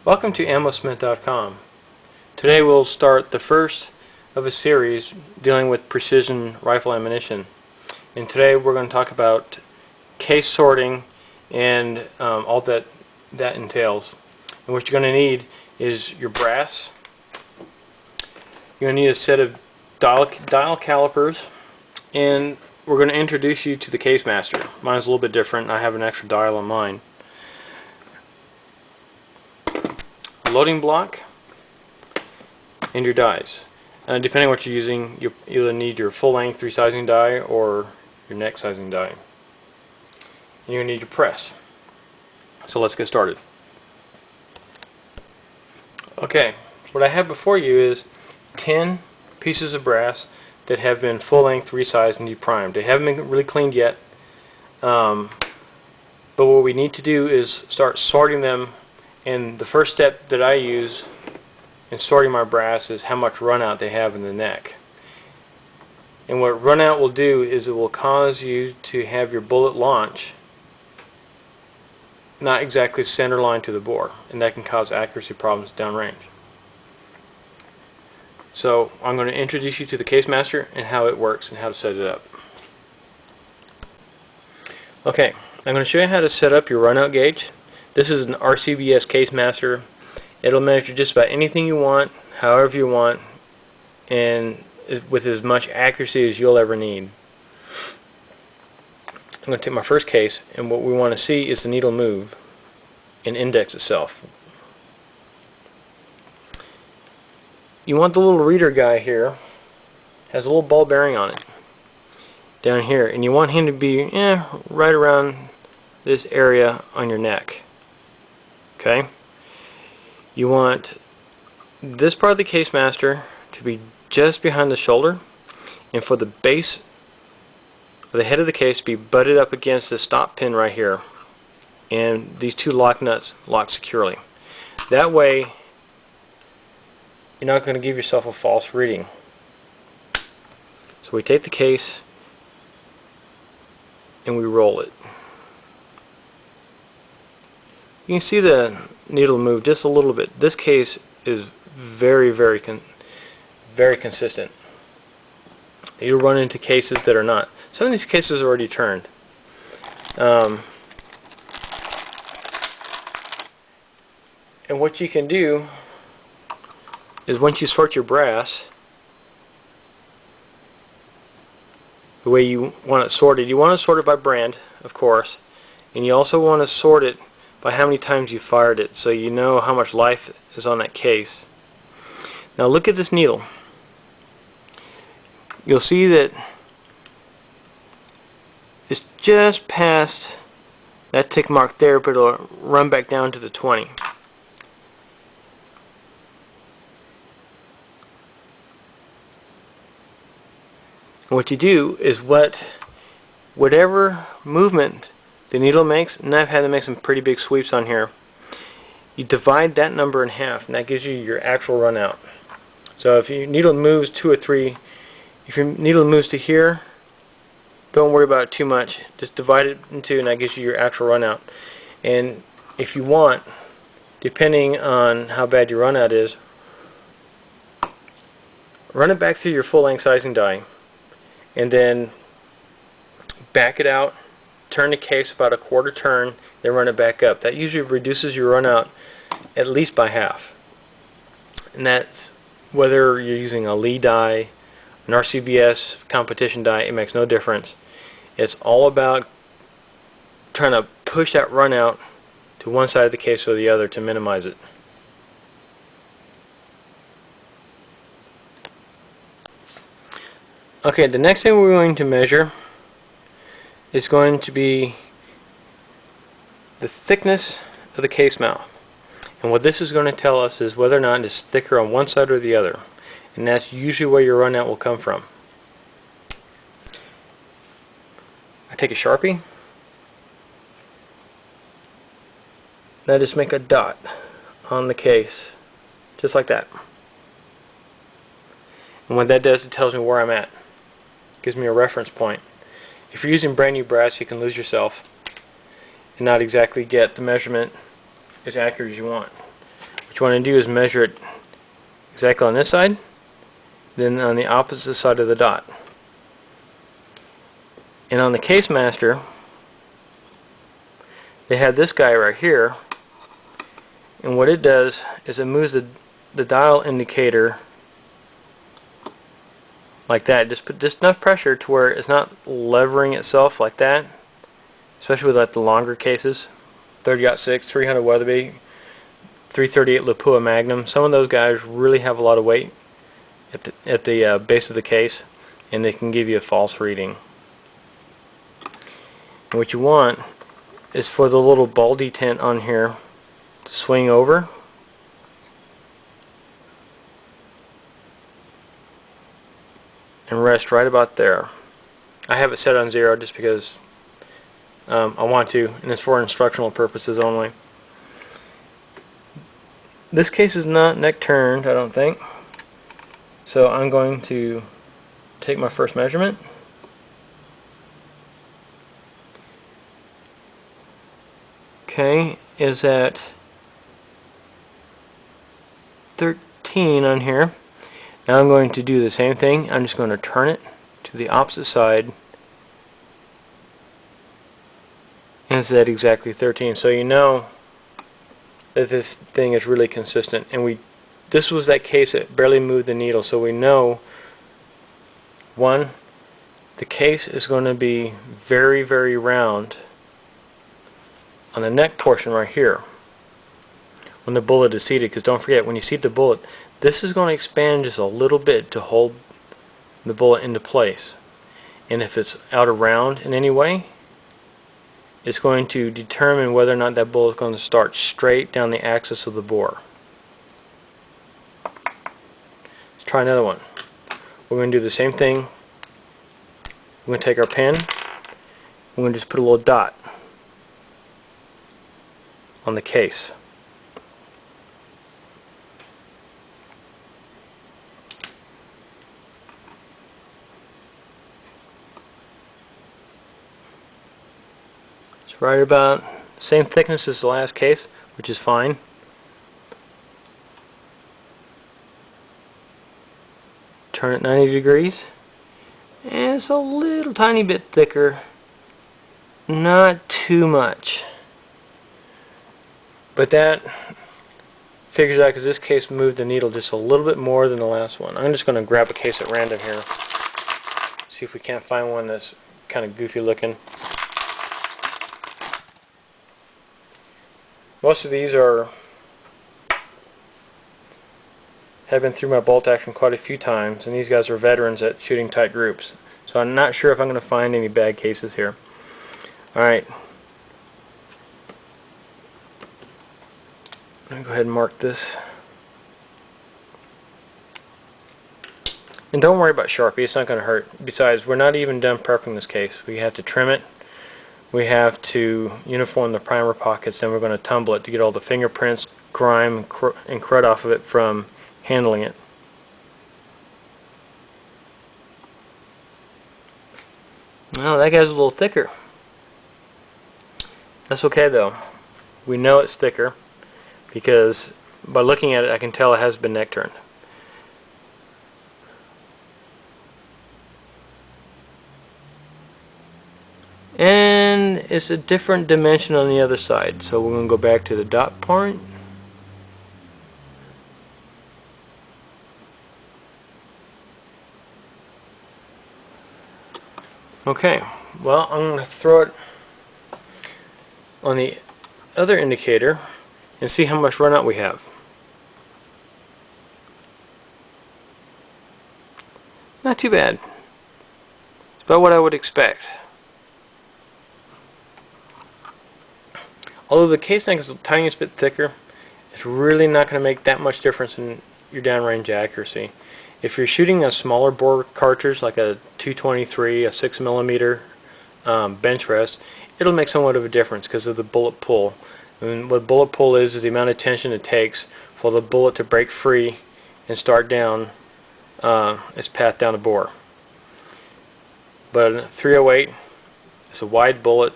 Welcome to Ammosmith.com. Today we'll start the first of a series dealing with precision rifle ammunition. And today we're going to talk about case sorting and all that entails. And what you're going to need is your brass. You're going to need a set of dial calipers, and we're going to introduce you to the case master. Mine's a little bit different. I have an extra dial on mine. Loading block and your dies. Depending on what you're using, you either need your full length 3 sizing die or your neck sizing die. And you're going to need your press. So let's get started. Okay, what I have before you is 10 pieces of brass that have been full length resized and deprimed. They haven't been really cleaned yet, but what we need to do is start sorting them. And the first step that I use in sorting my brass is how much runout they have in the neck. And what runout will do is it will cause you to have your bullet launch not exactly center line to the bore, and that can cause accuracy problems downrange. So I'm going to introduce you to the case master and how it works and how to set it up. Okay, I'm going to show you how to set up your runout gauge. This is an RCBS case master. It'll measure just about anything you want, however you want, and with as much accuracy as you'll ever need. I'm going to take my first case, and what we want to see is the needle move and index itself. You want the little reader guy here, has a little ball bearing on it down here, and you want him to be right around this area on your neck. Okay? You want this part of the case master to be just behind the shoulder, and for the base of the head of the case to be butted up against this stop pin right here, and these two lock nuts lock securely. That way you're not going to give yourself a false reading. So we take the case and we roll it. You can see the needle move just a little bit. This case is very consistent. You'll run into cases that are not. Some of these cases are already turned. And what you can do is once you sort your brass the way you want it sorted, you want to sort it by brand, of course, and you also want to sort it by how many times you fired it, so you know how much life is on that case. Now look at this needle. You'll see that it's just past that tick mark there, but it'll run back down to the 20. And what you do is whatever movement the needle makes, and I've had to make some pretty big sweeps on here, you divide that number in half, and that gives you your actual run out. So if your needle moves 2 or 3, if your needle moves to here, don't worry about it too much. Just divide it in 2, and that gives you your actual run out. And if you want, depending on how bad your run out is, run it back through your full length sizing die, and then back it out, turn the case about a quarter turn, then run it back up. That usually reduces your run out at least by half. And that's whether you're using a Lee die, an RCBS competition die, it makes no difference. It's all about trying to push that run out to one side of the case or the other to minimize it. Okay, the next thing we're going to measure is going to be the thickness of the case mouth. And what this is going to tell us is whether or not it's thicker on one side or the other. And that's usually where your run out will come from. I take a Sharpie, and I just make a dot on the case, just like that. And what that does, it tells me where I'm at. It gives me a reference point. If you're using brand new brass, you can lose yourself and not exactly get the measurement as accurate as you want. What you want to do is measure it exactly on this side, then on the opposite side of the dot. And on the Case Master, they have this guy right here, and what it does is it moves the dial indicator like that. Just put just enough pressure to where it's not levering itself like that, especially with like the longer cases, 30-06, 300 Weatherby, 338 Lapua Magnum. Some of those guys really have a lot of weight at the base of the case, and they can give you a false reading. And what you want is for the little ball detent on here to swing over and rest right about there. I have it set on 0 just because I want to, and it's for instructional purposes only. This case is not neck turned, I don't think, so I'm going to take my first measurement. Okay, is at 13 on here. Now I'm going to do the same thing. I'm just going to turn it to the opposite side, and it's at exactly 13. So you know that this thing is really consistent. And this was that case that barely moved the needle, so we know, one, the case is going to be very, very round on the neck portion right here when the bullet is seated, because don't forget, when you seat the bullet, this is going to expand just a little bit to hold the bullet into place. And if it's out of round in any way, it's going to determine whether or not that bullet is going to start straight down the axis of the bore. Let's try another one. We're going to do the same thing. We're going to take our pen, we're going to just put a little dot on the case. It's right about the same thickness as the last case, which is fine. Turn it 90 degrees, and it's a little tiny bit thicker, not too much. But that figures out because this case moved the needle just a little bit more than the last one. I'm just going to grab a case at random here. See if we can't find one that's kind of goofy looking. Most of these have been through my bolt action quite a few times, and these guys are veterans at shooting tight groups. So I'm not sure if I'm going to find any bad cases here. Alright. I'm going to go ahead and mark this. And don't worry about Sharpie, it's not going to hurt. Besides, we're not even done prepping this case. We have to trim it. We have to uniform the primer pockets, then we're going to tumble it to get all the fingerprints, grime, and crud off of it from handling it. Well, that guy's a little thicker. That's okay though. We know it's thicker because by looking at it I can tell it has been neck turned. And it's a different dimension on the other side, so we're going to go back to the dot point. Okay, well, I'm going to throw it on the other indicator and see how much runout we have. Not too bad. It's about what I would expect. Although the case neck is the tiniest bit thicker, it's really not going to make that much difference in your downrange accuracy. If you're shooting a smaller bore cartridge like a 223, a 6mm bench rest, it'll make somewhat of a difference because of the bullet pull. And what bullet pull is the amount of tension it takes for the bullet to break free and start down its path down the bore. But a 308, it's a wide bullet.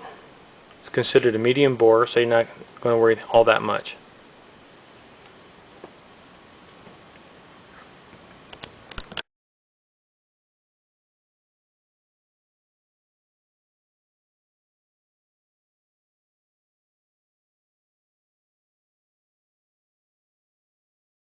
It's considered a medium bore, so you're not going to worry all that much.